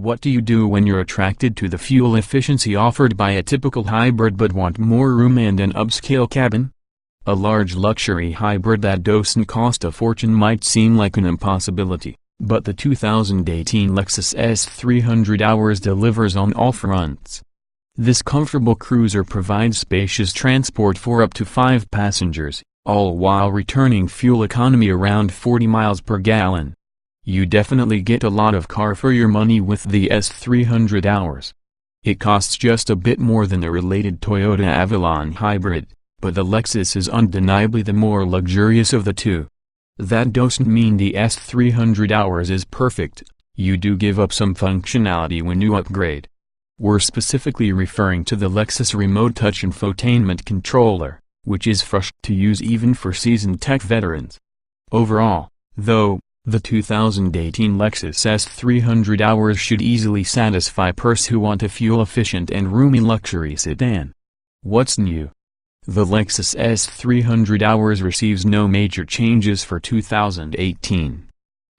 what do you do when you're attracted to the fuel efficiency offered by a typical hybrid but want more room and an upscale cabin? A large luxury hybrid that doesn't cost a fortune might seem like an impossibility, but the 2018 Lexus S300 delivers on all fronts. This comfortable cruiser provides spacious transport for up to 5 passengers, all while returning fuel economy around 40 miles per gallon. You definitely get a lot of car for your money with the S300. It costs just a bit more than the related Toyota Avalon hybrid, but the Lexus is undeniably the more luxurious of the two. That doesn't mean the S300 is perfect. You do give up some functionality when you upgrade. We're specifically referring to the Lexus Remote Touch Infotainment controller, which is fresh to use even for seasoned tech veterans. Overall, though, the 2018 Lexus S300 should easily satisfy purse who want a fuel-efficient and roomy luxury sedan. What's new? The Lexus S300 receives no major changes for 2018.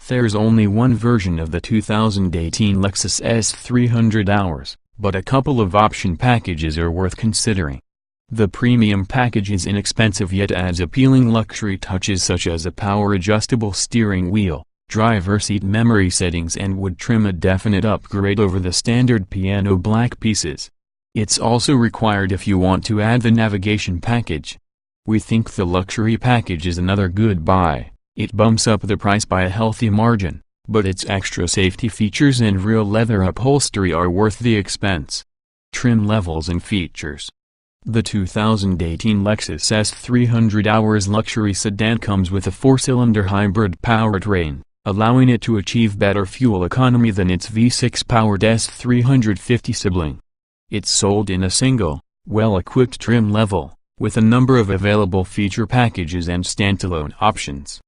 There's only one version of the 2018 Lexus S300, but a couple of option packages are worth considering. The premium package is inexpensive yet adds appealing luxury touches such as a power-adjustable steering wheel, driver seat memory settings and wood trim, a definite upgrade over the standard piano black pieces. It's also required if you want to add the navigation package. We think the luxury package is another good buy. It bumps up the price by a healthy margin, but its extra safety features and real leather upholstery are worth the expense. Trim levels and features. The 2018 Lexus S300 luxury sedan comes with a 4-cylinder hybrid powertrain, allowing it to achieve better fuel economy than its V6-powered S350 sibling. It's sold in a single, well-equipped trim level, with a number of available feature packages and standalone options.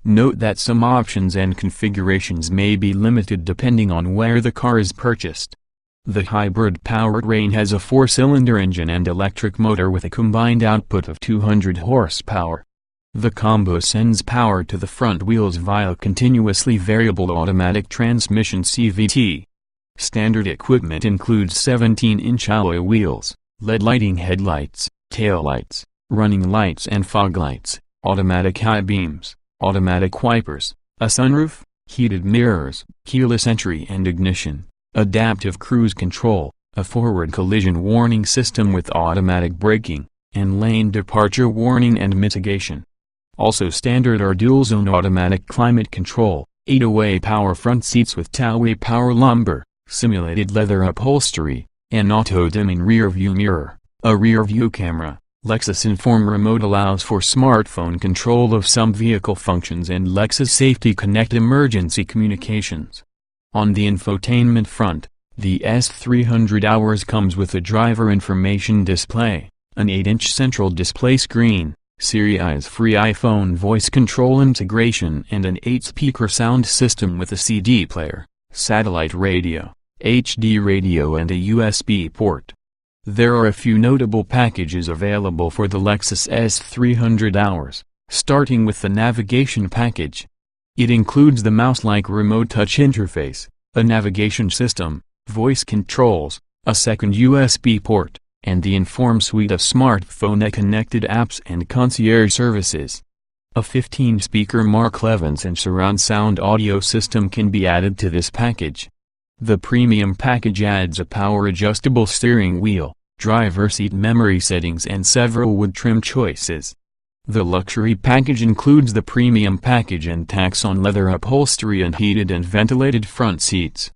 Note that some options and configurations may be limited depending on where the car is purchased. The hybrid powertrain has a 4-cylinder engine and electric motor with a combined output of 200 horsepower. The combo sends power to the front wheels via continuously variable automatic transmission (CVT). Standard equipment includes 17-inch alloy wheels, LED lighting headlights, taillights, running lights and fog lights, automatic high beams, automatic wipers, a sunroof, heated mirrors, keyless entry and ignition, adaptive cruise control, a forward collision warning system with automatic braking, and lane departure warning and mitigation. Also standard are dual-zone automatic climate control, 8-way power front seats with two-way power lumbar, simulated leather upholstery, an auto-dimming rear-view mirror, a rear-view camera. Lexus Inform Remote allows for smartphone control of some vehicle functions and Lexus Safety Connect emergency communications. On the infotainment front, the S300 comes with a driver information display, an 8-inch central display screen, Sirius-free iPhone voice control integration and an 8-speaker sound system with a CD player, satellite radio, HD radio and a USB port. There are a few notable packages available for the Lexus S300, starting with the navigation package. It includes the mouse-like remote touch interface, a navigation system, voice controls, a second USB port, and the Inform suite of smartphone-connected apps and concierge services. A 15-speaker Mark Levinson surround sound audio system can be added to this package. The premium package adds a power-adjustable steering wheel, driver seat memory settings and several wood trim choices. The luxury package includes the premium package and tax on leather upholstery and heated and ventilated front seats.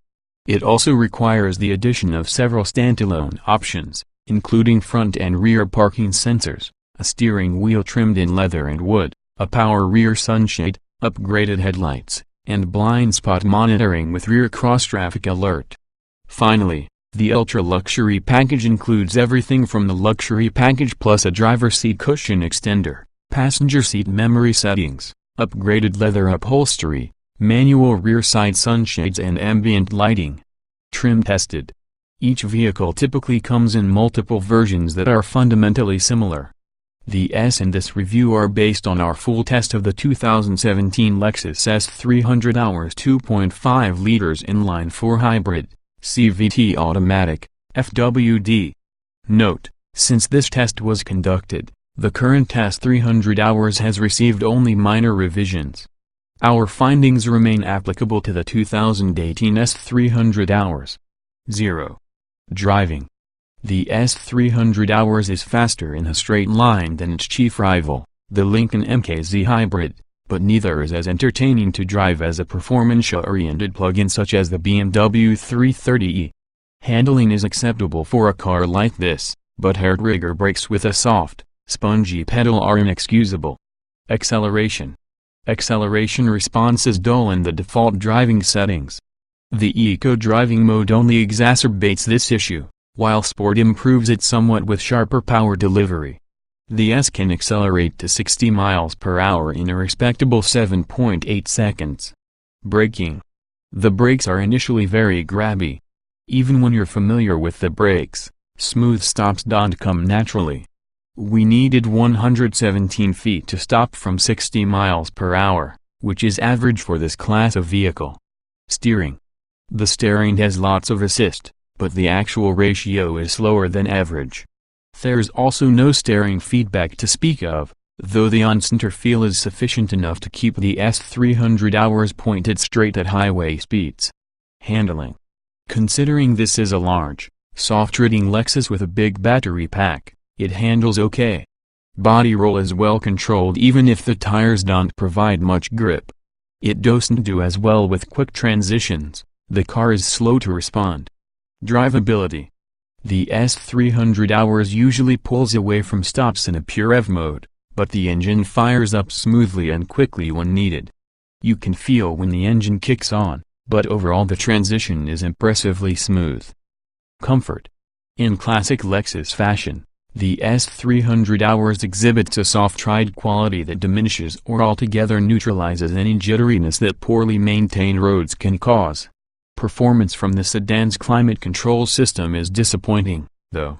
It also requires the addition of several standalone options, including front and rear parking sensors, a steering wheel trimmed in leather and wood, a power rear sunshade, upgraded headlights, and blind spot monitoring with rear cross-traffic alert. Finally, the ultra-luxury package includes everything from the luxury package plus a driver seat cushion extender, passenger seat memory settings, upgraded leather upholstery, manual rear side sunshades and ambient lighting. Trim tested. Each vehicle typically comes in multiple versions that are fundamentally similar. The S in this review are based on our full test of the 2017 Lexus S300 2.5 liters inline-4 hybrid, CVT automatic, FWD. Note: since this test was conducted, the current test 300 hours has received only minor revisions. Our findings remain applicable to the 2018 S300 hours. 0. Driving. The S300 hours is faster in a straight line than its chief rival, the Lincoln MKZ Hybrid, but neither is as entertaining to drive as a performance-oriented plug-in such as the BMW 330e. Handling is acceptable for a car like this, but hard-rigger brakes with a soft, spongy pedal are inexcusable. Acceleration. Acceleration response is dull in the default driving settings. The Eco driving mode only exacerbates this issue, while Sport improves it somewhat with sharper power delivery. The S can accelerate to 60 miles per hour in a respectable 7.8 seconds. Braking. The brakes are initially very grabby. Even when you're familiar with the brakes, smooth stops don't come naturally. We needed 117 feet to stop from 60 miles per hour, which is average for this class of vehicle. Steering. The steering has lots of assist, but the actual ratio is slower than average. There's also no steering feedback to speak of, though the on-center feel is sufficient enough to keep the S300 hours pointed straight at highway speeds. Handling. Considering this is a large, soft-riding Lexus with a big battery pack, it handles okay. Body roll is well controlled even if the tires don't provide much grip. It doesn't do as well with quick transitions, the car is slow to respond. Drivability. The S300 hours usually pulls away from stops in a pure EV mode, but the engine fires up smoothly and quickly when needed. You can feel when the engine kicks on, but overall the transition is impressively smooth. Comfort. In classic Lexus fashion, the S300 hours exhibits a soft ride quality that diminishes or altogether neutralizes any jitteriness that poorly maintained roads can cause. Performance from the sedan's climate control system is disappointing, though.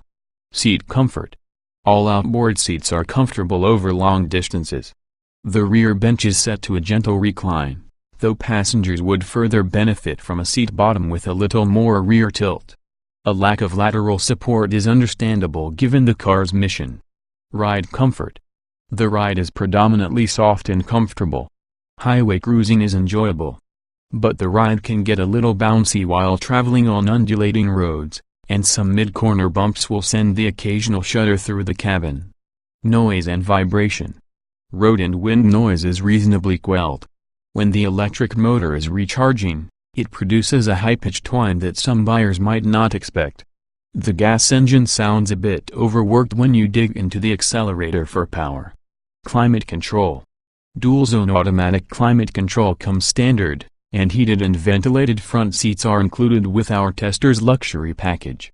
Seat comfort. All outboard seats are comfortable over long distances. The rear bench is set to a gentle recline, though passengers would further benefit from a seat bottom with a little more rear tilt. A lack of lateral support is understandable given the car's mission. Ride comfort. The ride is predominantly soft and comfortable. Highway cruising is enjoyable. But the ride can get a little bouncy while traveling on undulating roads, and some mid-corner bumps will send the occasional shudder through the cabin. Noise and vibration. Road and wind noise is reasonably quelled. When the electric motor is recharging, it produces a high-pitched whine that some buyers might not expect. The gas engine sounds a bit overworked when you dig into the accelerator for power. Climate control. Dual-zone automatic climate control comes standard, and heated and ventilated front seats are included with our tester's luxury package.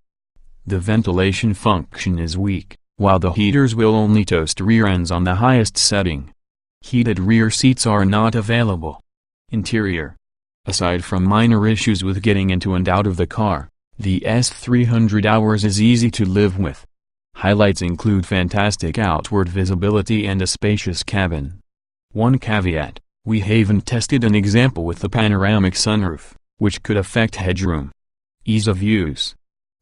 The ventilation function is weak, while the heaters will only toast rear ends on the highest setting. Heated rear seats are not available. Interior. Aside from minor issues with getting into and out of the car, the S300 hours is easy to live with. Highlights include fantastic outward visibility and a spacious cabin. One caveat: we haven't tested an example with the panoramic sunroof, which could affect headroom. Ease of use.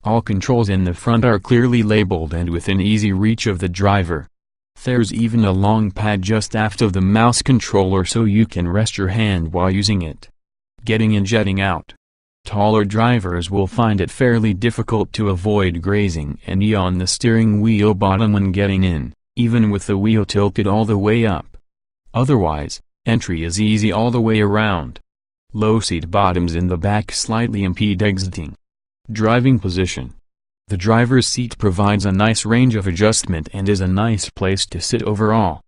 All controls in the front are clearly labeled and within easy reach of the driver. There's even a long pad just aft of the mouse controller so you can rest your hand while using it. Getting and jetting out. Taller drivers will find it fairly difficult to avoid grazing and knee on the steering wheel bottom when getting in, even with the wheel tilted all the way up. Otherwise, entry is easy all the way around. Low seat bottoms in the back slightly impede exiting. Driving position. The driver's seat provides a nice range of adjustment and is a nice place to sit overall.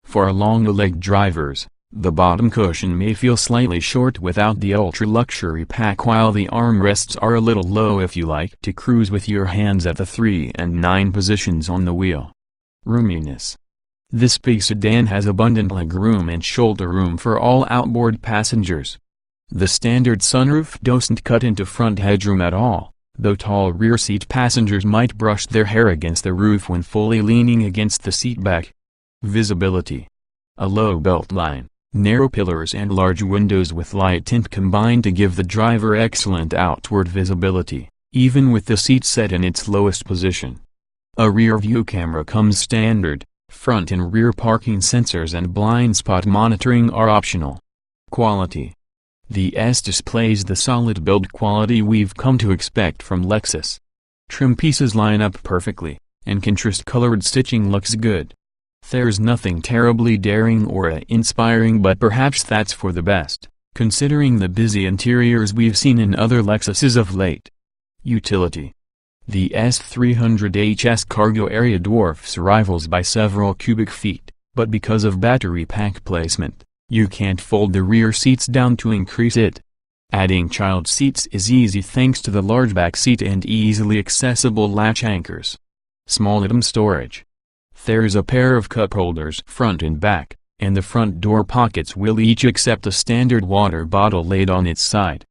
For long-legged drivers, the bottom cushion may feel slightly short without the ultra-luxury pack, while the armrests are a little low if you like to cruise with your hands at the 3 and 9 positions on the wheel. Roominess. This big sedan has abundant legroom and shoulder room for all outboard passengers. The standard sunroof doesn't cut into front headroom at all, though tall rear seat passengers might brush their hair against the roof when fully leaning against the seatback. Visibility. A low belt line, Narrow pillars and large windows with light tint combine to give the driver excellent outward visibility, even with the seat set in its lowest position. A rear view camera comes standard, front and rear parking sensors and blind spot monitoring are optional. Quality. The S displays the solid build quality we've come to expect from Lexus. Trim pieces line up perfectly, and contrast-colored stitching looks good. There's nothing terribly daring or inspiring, but perhaps that's for the best, considering the busy interiors we've seen in other Lexuses of late. Utility. The S300h's cargo area dwarfs rivals by several cubic feet, but because of battery pack placement, you can't fold the rear seats down to increase it. Adding child seats is easy thanks to the large back seat and easily accessible latch anchors. Small item storage. There's a pair of cup holders front and back, and the front door pockets will each accept a standard water bottle laid on its side.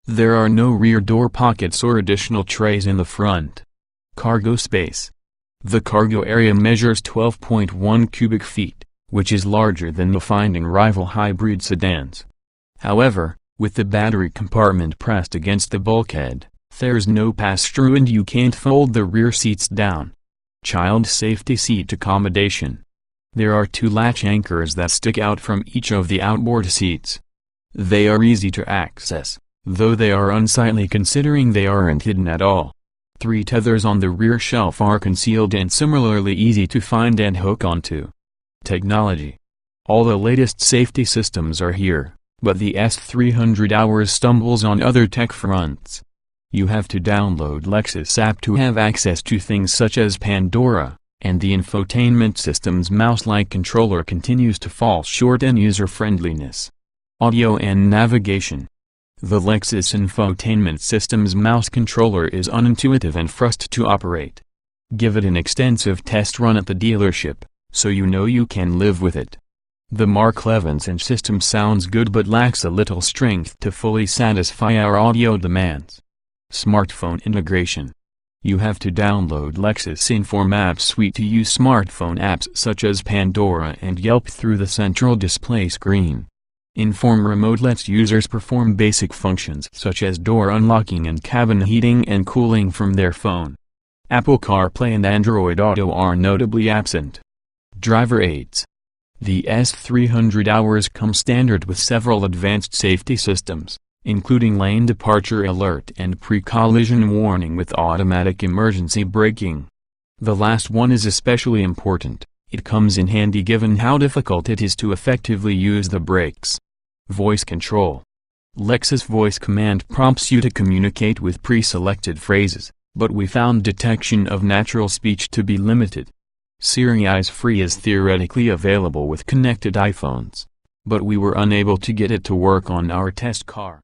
There are no rear door pockets or additional trays in the front. Cargo space. The cargo area measures 12.1 cubic feet, which is larger than the finding rival hybrid sedans. However, with the battery compartment pressed against the bulkhead, there's no pass-through and you can't fold the rear seats down. Child safety seat accommodation. There are 2 latch anchors that stick out from each of the outboard seats. They are easy to access, though they are unsightly considering they aren't hidden at all. 3 tethers on the rear shelf are concealed and similarly easy to find and hook onto. Technology. All the latest safety systems are here, but the S300 stumbles on other tech fronts. You have to download Lexus app to have access to things such as Pandora, and the infotainment system's mouse-like controller continues to fall short in user-friendliness. Audio and navigation. The Lexus infotainment system's mouse controller is unintuitive and frustrating to operate. Give it an extensive test run at the dealership, so you know you can live with it. The Mark Levinson system sounds good but lacks a little strength to fully satisfy our audio demands. Smartphone integration. You have to download Lexus Inform Apps Suite to use smartphone apps such as Pandora and Yelp through the central display screen. Inform Remote lets users perform basic functions such as door unlocking and cabin heating and cooling from their phone. Apple CarPlay and Android Auto are notably absent. Driver aids. The S300 come standard with several advanced safety systems, including lane departure alert and pre-collision warning with automatic emergency braking. The last one is especially important. It comes in handy given how difficult it is to effectively use the brakes. Voice control. Lexus Voice Command prompts you to communicate with pre-selected phrases, but we found detection of natural speech to be limited. Siri Eyes Free is theoretically available with connected iPhones, but we were unable to get it to work on our test car.